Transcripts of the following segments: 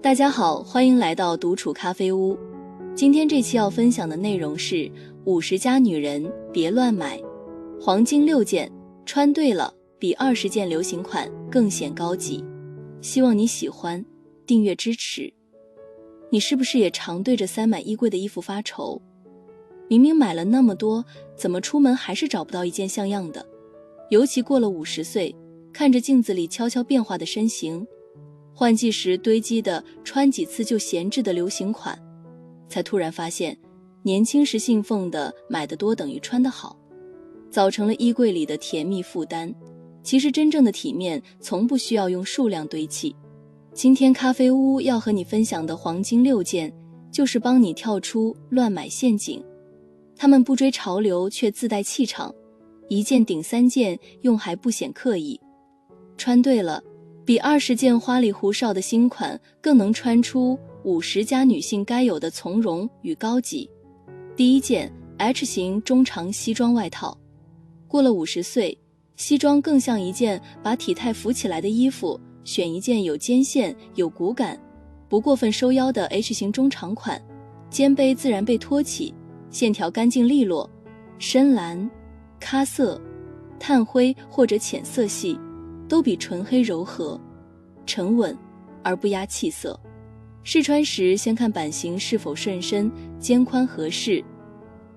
大家好，欢迎来到独处咖啡屋。今天这期要分享的内容是50加女人别乱买，黄金6件，穿对了比20件流行款更显高级。希望你喜欢，订阅支持。你是不是也常对着塞满衣柜的衣服发愁？明明买了那么多，怎么出门还是找不到一件像样的？尤其过了50岁，看着镜子里悄悄变化的身形，换季时堆积的穿几次就闲置的流行款，才突然发现年轻时信奉的买得多等于穿得好，造成了衣柜里的甜蜜负担。其实真正的体面从不需要用数量堆砌。今天咖啡屋要和你分享的黄金6件，就是帮你跳出乱买陷阱。他们不追潮流，却自带气场，一件顶3件，用还不显刻意。穿对了，比20件花里胡哨的新款更能穿出50加女性该有的从容与高级。第一件 H 型中长西装外套。过了50岁，西装更像一件把体态浮起来的衣服，选一件有肩线、有骨感、不过分收腰的 H 型中长款，肩背自然被托起，线条干净利落，深蓝、咖色、炭灰或者浅色系都比纯黑柔和，沉稳而不压气色。试穿时先看版型是否顺身，肩宽合适，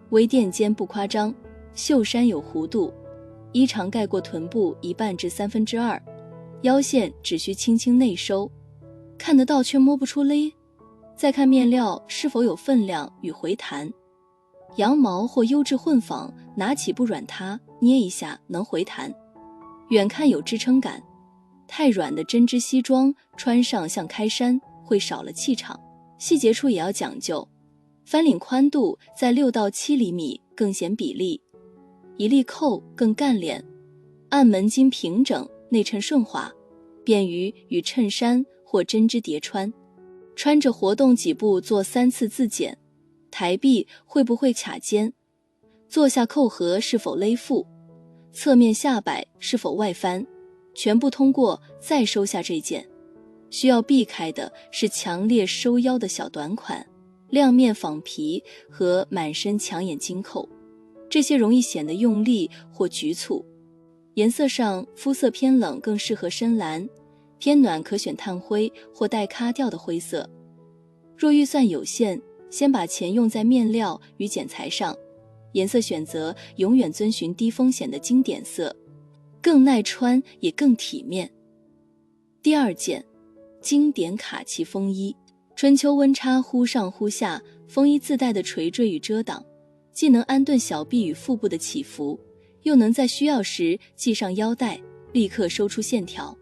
微垫肩不夸张，袖衫有弧度，衣长盖过臀部1半至2/3，腰线只需轻轻内收，看得到却摸不出勒。再看面料是否有分量与回弹，羊毛或优质混纺，拿起不软塌，捏一下能回弹，远看有支撑感。太软的针织西装穿上像开衫，会少了气场。细节处也要讲究，翻领宽度在6到7厘米更显比例，一粒扣更干练，暗门襟平整，内衬顺滑，便于与衬衫或针织叠穿。穿着活动几步做3次自检，抬臂会不会卡肩，坐下扣合是否勒腹，侧面下摆是否外翻，全部通过再收下这件。需要避开的是强烈收腰的小短款、亮面仿皮和满身抢眼金扣，这些容易显得用力或局促。颜色上，肤色偏冷更适合深蓝，偏暖可选炭灰或带咖调的灰色。若预算有限，先把钱用在面料与剪裁上，颜色选择永远遵循低风险的经典色，更耐穿也更体面。第2件，经典卡其风衣。春秋温差忽上忽下，风衣自带的垂坠与遮挡，既能安顿小臂与腹部的起伏，又能在需要时系上腰带，立刻收出线条。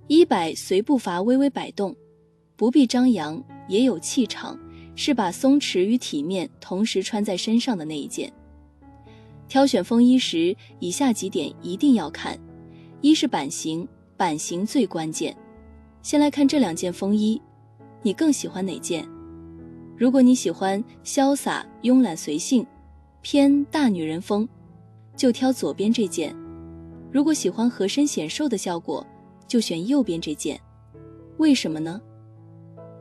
衣摆随步伐微微摆动，不必张扬，也有气场，是把松弛与体面同时穿在身上的那一件。挑选风衣时，以下几点一定要看。一是版型，版型最关键。先来看这2件风衣，你更喜欢哪件？如果你喜欢潇洒、慵懒随性，偏大女人风，就挑左边这件；如果喜欢合身显瘦的效果，就选右边这件。为什么呢？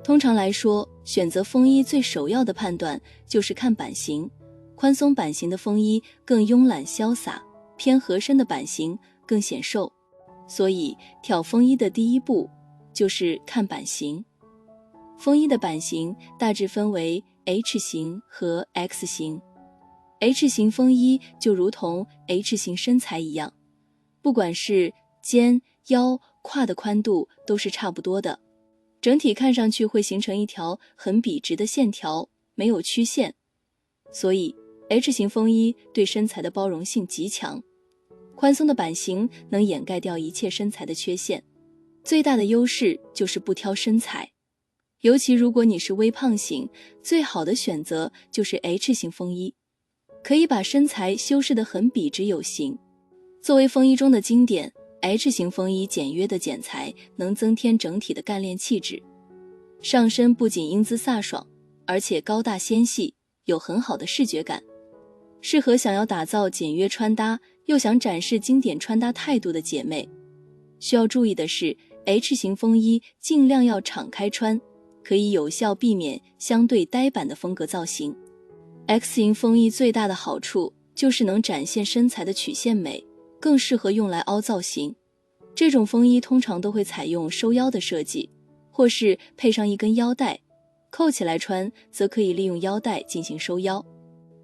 通常来说，选择风衣最首要的判断就是看版型，宽松版型的风衣更慵懒潇洒，偏合身的版型更显瘦。所以挑风衣的第一步就是看版型。风衣的版型大致分为 H 型和 X 型。H 型风衣就如同 H 型身材一样，不管是肩、腰、胯的宽度都是差不多的，整体看上去会形成一条很笔直的线条，没有曲线。所以 H 型风衣对身材的包容性极强，宽松的版型能掩盖掉一切身材的缺陷。最大的优势就是不挑身材，尤其如果你是微胖型，最好的选择就是 H 型风衣，可以把身材修饰得很笔直有型。作为风衣中的经典， H 型风衣简约的剪裁能增添整体的干练气质，上身不仅英姿飒爽，而且高大纤细，有很好的视觉感，适合想要打造简约穿搭又想展示经典穿搭态度的姐妹。需要注意的是，H 型风衣尽量要敞开穿，可以有效避免相对呆板的风格造型。X 型风衣最大的好处就是能展现身材的曲线美，更适合用来凹造型。这种风衣通常都会采用收腰的设计，或是配上一根腰带，扣起来穿则可以利用腰带进行收腰。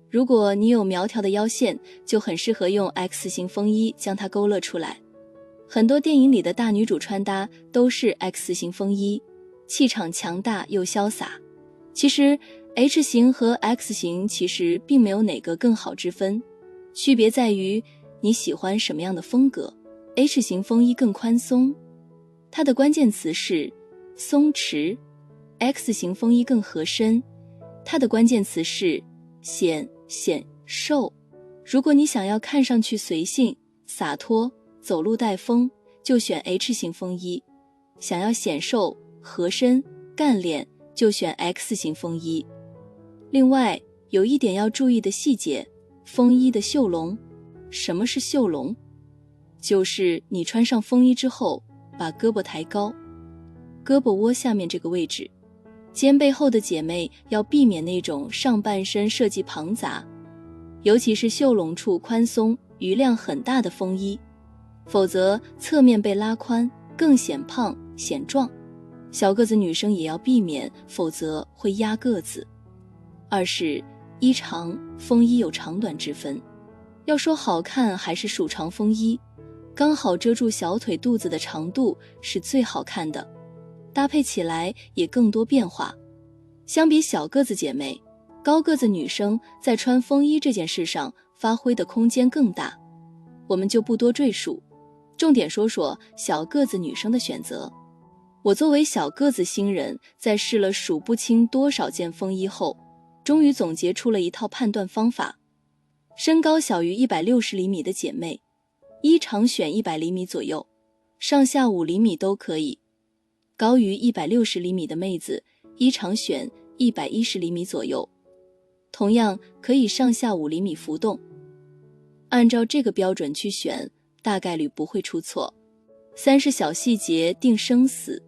如果你有苗条的腰线，就很适合用 X 型风衣将它勾勒出来。很多电影里的大女主穿搭都是 X 型风衣，气场强大又潇洒。其实 H 型和 X 型其实并没有哪个更好之分，区别在于你喜欢什么样的风格。H 型风衣更宽松，它的关键词是松弛。X 型风衣更合身，它的关键词是显瘦。如果你想要看上去随性洒脱，走路带风，就选 H 型风衣；想要显瘦合身干练，就选 X 型风衣。另外有一点要注意的细节，风衣的袖笼。什么是袖笼？就是你穿上风衣之后，把胳膊抬高，胳膊窝下面这个位置。肩背后的姐妹要避免那种上半身设计庞杂，尤其是袖笼处宽松余量很大的风衣，否则侧面被拉宽，更显胖显壮。小个子女生也要避免，否则会压个子。二是衣长，风衣有长短之分。要说好看还是束长风衣，刚好遮住小腿肚子的长度是最好看的，搭配起来也更多变化。相比小个子姐妹，高个子女生在穿风衣这件事上发挥的空间更大，我们就不多赘述，重点说说小个子女生的选择。我作为小个子新人，在试了数不清多少件风衣后，终于总结出了一套判断方法。身高小于160厘米的姐妹，衣长选100厘米左右，上下5厘米都可以。高于160厘米的妹子，衣长选110厘米左右，同样可以上下5厘米浮动。按照这个标准去选，大概率不会出错。3是小细节定生死。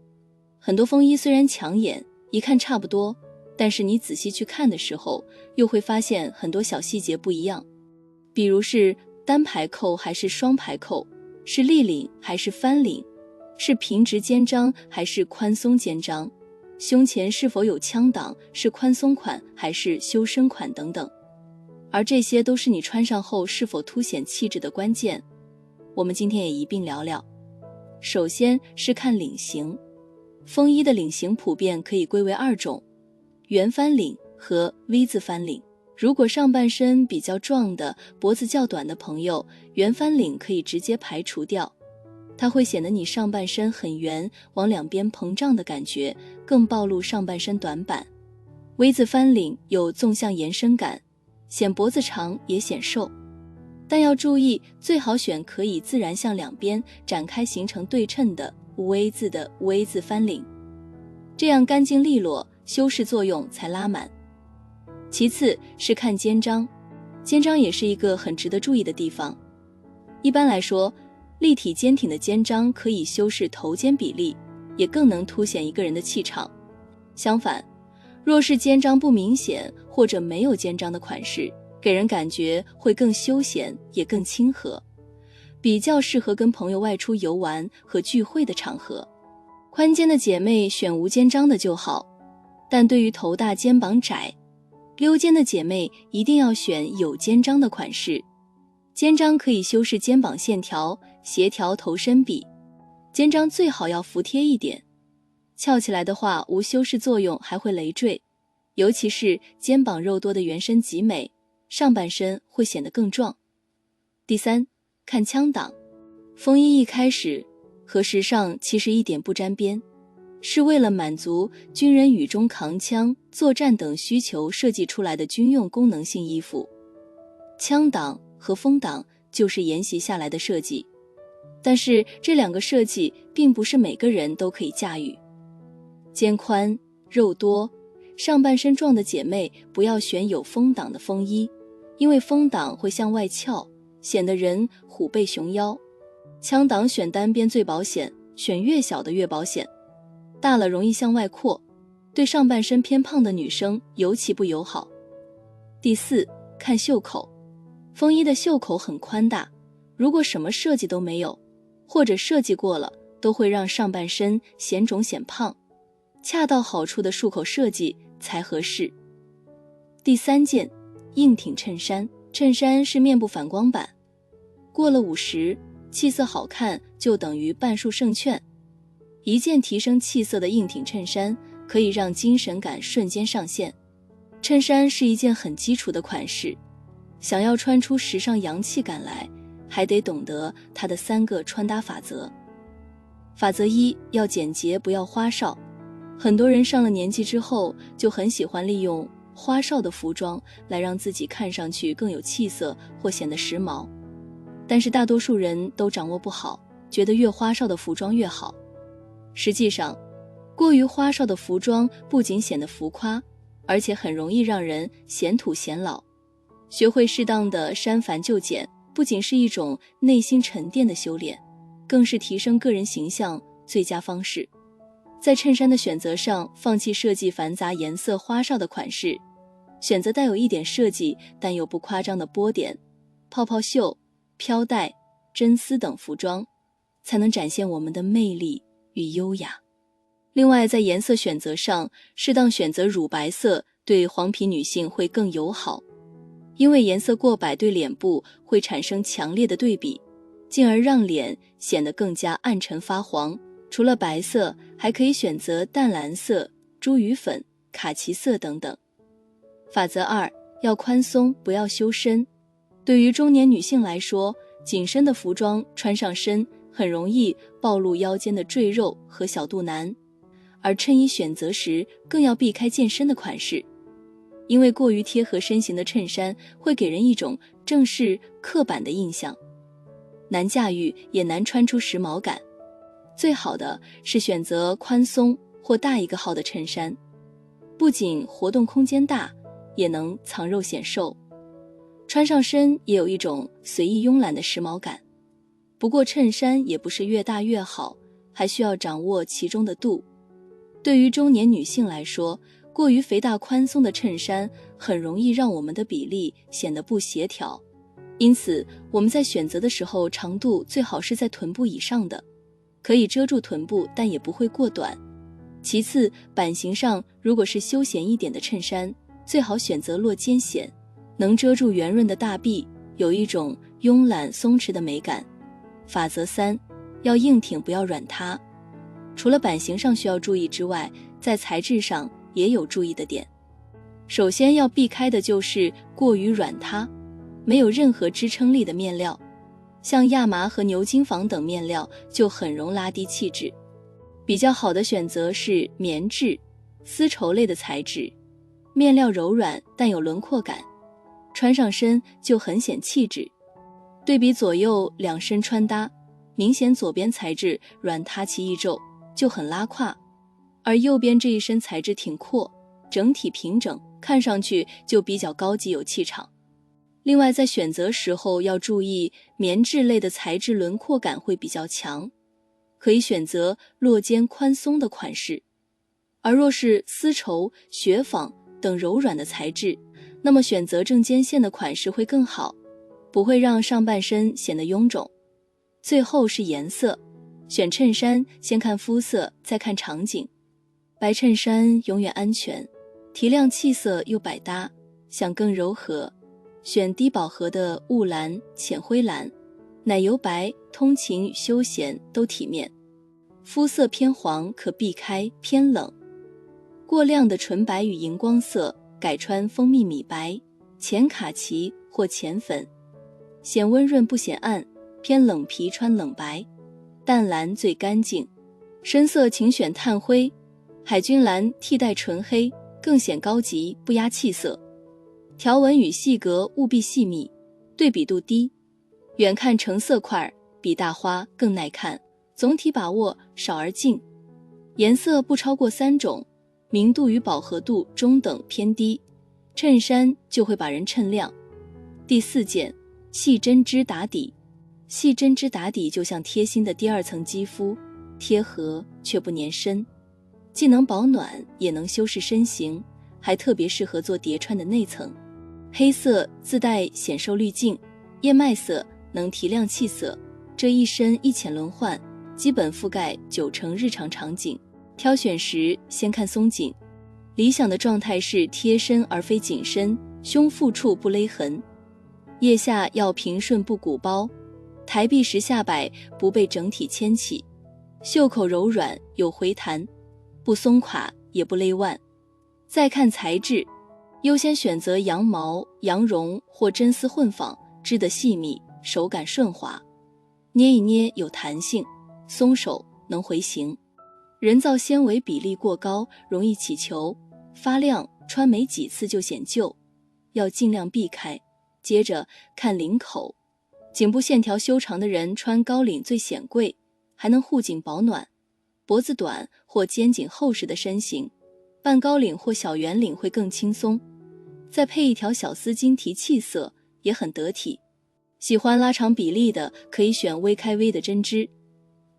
很多风衣虽然抢眼，一看差不多，但是你仔细去看的时候，又会发现很多小细节不一样。比如是单排扣还是双排扣，是立领还是翻领，是平直肩章还是宽松肩章，胸前是否有枪挡，是宽松款还是修身款等等。而这些都是你穿上后是否凸显气质的关键，我们今天也一并聊聊。首先是看领型，风衣的领型普遍可以归为2种，圆翻领和 V 字翻领。如果上半身比较壮的，脖子较短的朋友，圆翻领可以直接排除掉，它会显得你上半身很圆，往两边膨胀的感觉，更暴露上半身短板。V 字翻领有纵向延伸感，显脖子长也显瘦，但要注意，最好选可以自然向两边展开形成对称的 V 字的 V 字翻领，这样干净利落，修饰作用才拉满。其次是看肩章，肩章也是一个很值得注意的地方。一般来说，立体坚挺的肩章可以修饰头肩比例，也更能凸显一个人的气场。相反，若是肩章不明显或者没有肩章的款式，给人感觉会更休闲也更亲和，比较适合跟朋友外出游玩和聚会的场合。宽肩的姐妹选无肩章的就好，但对于头大肩膀窄溜肩的姐妹一定要选有肩章的款式。肩章可以修饰肩膀线条，协调头身比，肩章最好要服帖一点，翘起来的话无修饰作用，还会累赘，尤其是肩膀肉多的原身极美，上半身会显得更壮。第3，看枪挡。风衣一开始和时尚其实一点不沾边，是为了满足军人雨中扛枪、作战等需求设计出来的军用功能性衣服。枪挡和风挡就是沿袭下来的设计，但是这两个设计并不是每个人都可以驾驭。肩宽、肉多、上半身壮的姐妹不要选有风挡的风衣，因为风挡会向外翘，显得人虎背熊腰。枪挡选单边最保险，选越小的越保险，大了容易向外扩。对上半身偏胖的女生尤其不友好。第4，看袖口。风衣的袖口很宽大，如果什么设计都没有，或者设计过了，都会让上半身显肿显胖，恰到好处的束口设计才合适。第3件，硬挺衬衫。衬衫是面部反光板，过了50，气色好看就等于半数胜券。一件提升气色的硬挺衬衫，可以让精神感瞬间上线。衬衫是一件很基础的款式，想要穿出时尚洋气感来，还得懂得它的3个穿搭法则。法则1，要简洁不要花哨。很多人上了年纪之后，就很喜欢利用花哨的服装来让自己看上去更有气色或显得时髦，但是大多数人都掌握不好，觉得越花哨的服装越好。实际上，过于花哨的服装不仅显得浮夸，而且很容易让人显土显老。学会适当的删繁就简，不仅是一种内心沉淀的修炼，更是提升个人形象最佳方式。在衬衫的选择上，放弃设计繁杂颜色花哨的款式，选择带有一点设计但又不夸张的波点、泡泡袖、飘带、真丝等服装，才能展现我们的魅力与优雅。另外，在颜色选择上，适当选择乳白色对黄皮女性会更友好，因为颜色过白对脸部会产生强烈的对比，进而让脸显得更加暗沉发黄。除了白色，还可以选择淡蓝色、猪鱼粉、卡其色等等。法则2，要宽松不要修身。对于中年女性来说，紧身的服装穿上身很容易暴露腰间的赘肉和小肚腩，而衬衣选择时更要避开健身的款式，因为过于贴合身形的衬衫会给人一种正式刻板的印象，难驾驭也难穿出时髦感。最好的是选择宽松或大一个号的衬衫，不仅活动空间大，也能藏肉显瘦，穿上身也有一种随意慵懒的时髦感。不过衬衫也不是越大越好，还需要掌握其中的度。对于中年女性来说，过于肥大宽松的衬衫很容易让我们的比例显得不协调，因此我们在选择的时候，长度最好是在臀部以上的，可以遮住臀部，但也不会过短。其次，版型上如果是休闲一点的衬衫，最好选择落肩显，能遮住圆润的大臂，有一种慵懒松弛的美感。法则3，要硬挺不要软塌。除了版型上需要注意之外，在材质上也有注意的点。首先要避开的就是过于软塌，没有任何支撑力的面料，像亚麻和牛津纺等面料就很容拉低气质。比较好的选择是棉质、丝绸类的材质，面料柔软但有轮廓感，穿上身就很显气质。对比左右两身穿搭，明显左边材质软塌其一皱，就很拉胯，而右边这一身材质挺阔，整体平整，看上去就比较高级有气场。另外在选择时候要注意，棉质类的材质轮廓感会比较强，可以选择落肩宽松的款式。而若是丝绸、雪纺等柔软的材质，那么选择正肩线的款式会更好，不会让上半身显得臃肿。最后是颜色，选衬衫先看肤色，再看场景。白衬衫永远安全，提亮气色又百搭。想更柔和，选低饱和的雾蓝、浅灰蓝，奶油白、通勤与休闲都体面。肤色偏黄可避开，偏冷。过亮的纯白与荧光色改穿蜂蜜米白、浅卡其或浅粉，显温润不显暗，偏冷皮穿冷白。淡蓝最干净，深色请选炭灰、海军蓝替代纯黑，更显高级不压气色。条纹与细格务必细密，对比度低，远看成色块，比大花更耐看。总体把握少而精，颜色不超过3种，明度与饱和度中等偏低，衬衫就会把人衬亮。第4件，细针织打底。细针织打底就像贴心的第2层肌肤，贴合却不粘身。既能保暖也能修饰身形，还特别适合做叠穿的内层。黑色自带显瘦滤镜，燕麦色能提亮气色，这一身一浅轮换，基本覆盖90%日常场景。挑选时先看松紧，理想的状态是贴身而非紧身，胸腹处不勒痕，腋下要平顺不鼓包，抬臂时下摆不被整体牵起，袖口柔软有回弹，不松垮也不勒腕。再看材质，优先选择羊毛、羊绒或真丝混纺，织得细密，手感顺滑，捏一捏有弹性，松手能回形。人造纤维比例过高，容易起球，发亮，穿没几次就显旧，要尽量避开。接着看领口，颈部线条修长的人穿高领最显贵，还能护颈保暖。脖子短或肩颈厚实的身形，半高领或小圆领会更轻松，再配一条小丝巾提气色，也很得体。喜欢拉长比例的可以选微开 V 的针织，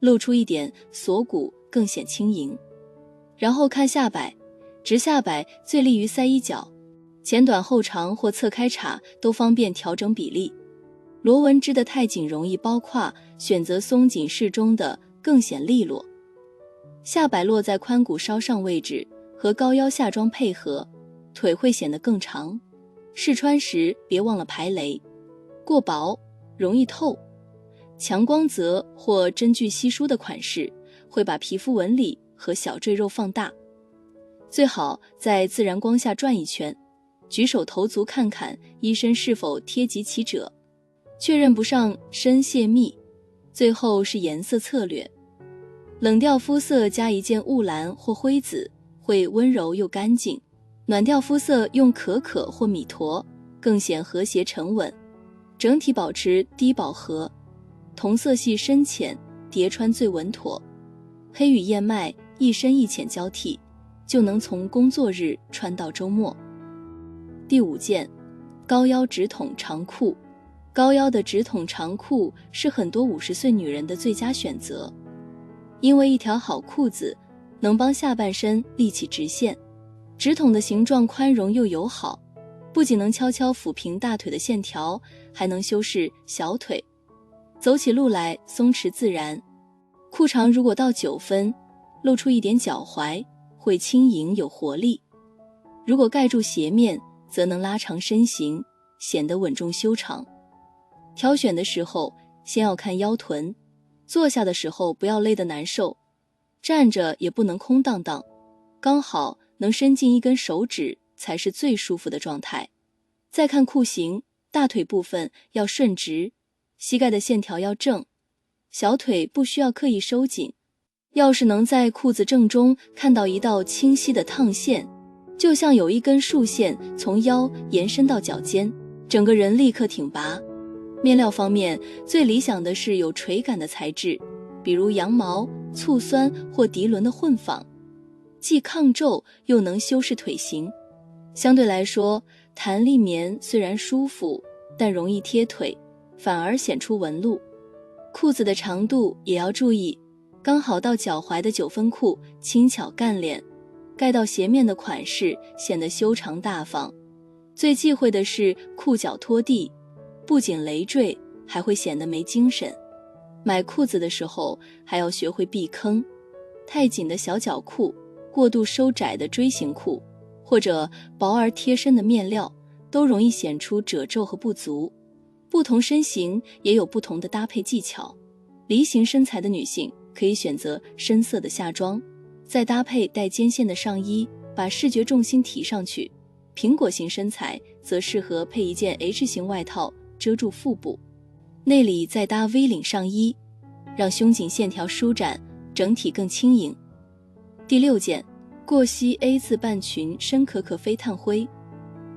露出一点锁骨更显轻盈。然后看下摆，直下摆最利于塞衣角，前短后长或侧开叉都方便调整比例。螺纹织得太紧容易包胯，选择松紧适中的更显利落。下摆落在髋骨稍上位置，和高腰下装配合，腿会显得更长。试穿时别忘了排雷，过薄容易透。强光泽或针具稀疏的款式会把皮肤纹理和小赘肉放大。最好在自然光下转一圈，举手投足看看衣身是否贴及其褶，确认不上深泄密。最后是颜色策略，冷调肤色加一件雾蓝或灰紫会温柔又干净，暖调肤色用可可或米驼更显和谐沉稳，整体保持低饱和，同色系深浅叠穿最稳妥。黑与燕麦一深一浅交替，就能从工作日穿到周末。第5件，高腰直筒长裤。高腰的直筒长裤是很多50岁女人的最佳选择，因为一条好裤子能帮下半身立起直线，直筒的形状宽容又友好，不仅能悄悄抚平大腿的线条，还能修饰小腿，走起路来松弛自然。裤长如果到9分，露出一点脚踝，会轻盈有活力。如果盖住鞋面，则能拉长身形，显得稳重修长。挑选的时候，先要看腰臀，坐下的时候不要勒得难受，站着也不能空荡荡，刚好能伸进一根手指才是最舒服的状态。再看裤型，大腿部分要顺直，膝盖的线条要正，小腿不需要刻意收紧。要是能在裤子正中看到一道清晰的烫线，就像有一根束线从腰延伸到脚尖，整个人立刻挺拔。面料方面，最理想的是有垂感的材质，比如羊毛、醋酸或涤纶的混纺，既抗皱又能修饰腿型。相对来说，弹力棉虽然舒服，但容易贴腿，反而显出纹路。裤子的长度也要注意，刚好到脚踝的9分裤轻巧干练，盖到鞋面的款式显得修长大方。最忌讳的是裤脚拖地，不仅累赘，还会显得没精神。买裤子的时候还要学会避坑，太紧的小脚裤、过度收窄的锥形裤，或者薄而贴身的面料，都容易显出褶皱和不足。不同身形也有不同的搭配技巧，梨形身材的女性可以选择深色的下装，再搭配带肩线的上衣，把视觉重心提上去。苹果型身材则适合配一件 H 型外套遮住腹部，内里再搭 V 领上衣，让胸颈线条舒展，整体更轻盈。第6件，过膝 A 字半裙深可可飞炭灰。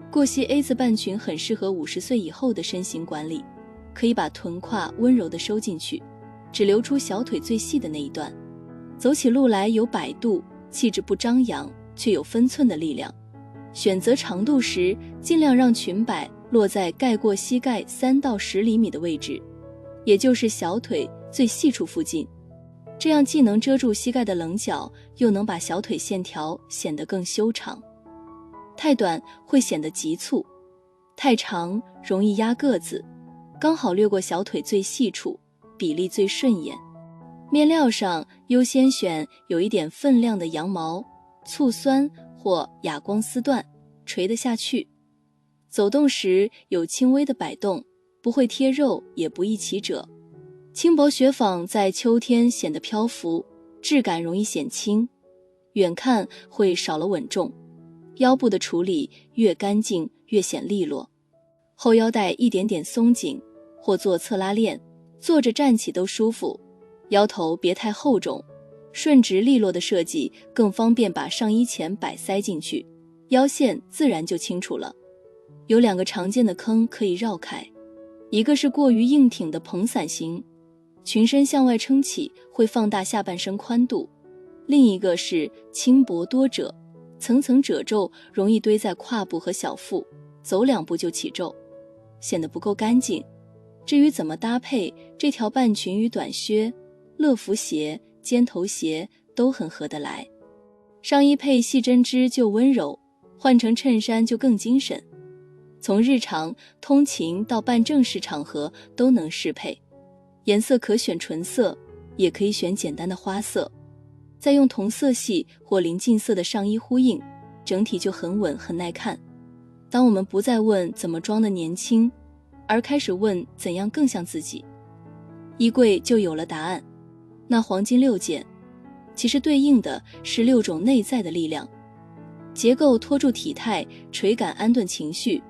过膝 A 字半裙很适合50岁以后的身形管理，可以把臀胯温柔地收进去，只留出小腿最细的那一段，走起路来有摆度，气质不张扬，却有分寸的力量。选择长度时，尽量让裙摆落在盖过膝盖3到10厘米的位置，也就是小腿最细处附近。这样既能遮住膝盖的棱角，又能把小腿线条显得更修长。太短会显得急促，太长容易压个子，刚好掠过小腿最细处，比例最顺眼。面料上优先选有一点分量的羊毛、醋酸或哑光丝缎，垂得下去。走动时有轻微的摆动，不会贴肉，也不易起褶。轻薄雪纺在秋天显得漂浮，质感容易显轻，远看会少了稳重。腰部的处理越干净越显利落。后腰带一点点松紧，或做侧拉链，坐着站起都舒服。腰头别太厚重，顺直利落的设计更方便把上衣前摆塞进去，腰线自然就清楚了。有2个常见的坑可以绕开，一个是过于硬挺的蓬伞型，裙身向外撑起会放大下半身宽度；另一个是轻薄多褶，层层褶皱容易堆在胯部和小腹，走2步就起皱，显得不够干净。至于怎么搭配，这条半裙与短靴、乐福鞋、尖头鞋都很合得来。上衣配细针织就温柔，换成衬衫就更精神。从日常、通勤到办正式场合都能适配。颜色可选纯色，也可以选简单的花色，再用同色系或临近色的上衣呼应，整体就很稳很耐看。当我们不再问怎么装的年轻，而开始问怎样更像自己，衣柜就有了答案。那黄金6件，其实对应的是6种内在的力量：结构托住体态，垂感安顿情绪，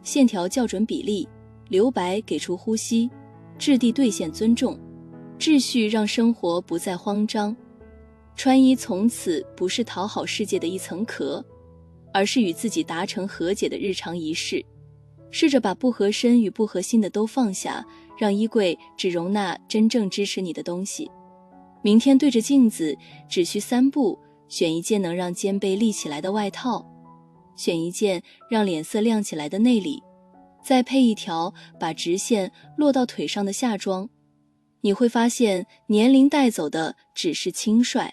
线条校准比例，留白给出呼吸，质地兑现尊重，秩序让生活不再慌张。穿衣从此不是讨好世界的一层壳，而是与自己达成和解的日常仪式。试着把不合身与不合心的都放下，让衣柜只容纳真正支持你的东西。明天对着镜子，只需3步，选一件能让肩背立起来的外套，选一件让脸色亮起来的内里，再配一条把直线落到腿上的下装。你会发现，年龄带走的只是轻率，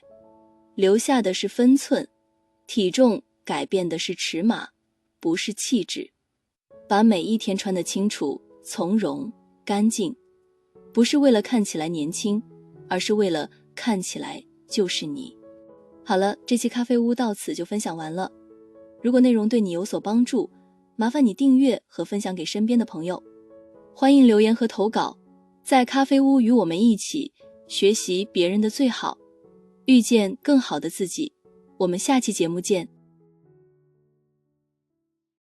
留下的是分寸，体重改变的是尺码，不是气质。把每一天穿得清楚、从容、干净，不是为了看起来年轻，而是为了看起来就是你。好了，这期咖啡屋到此就分享完了。如果内容对你有所帮助，麻烦你订阅和分享给身边的朋友。欢迎留言和投稿，在咖啡屋与我们一起学习别人的最好，遇见更好的自己。我们下期节目见。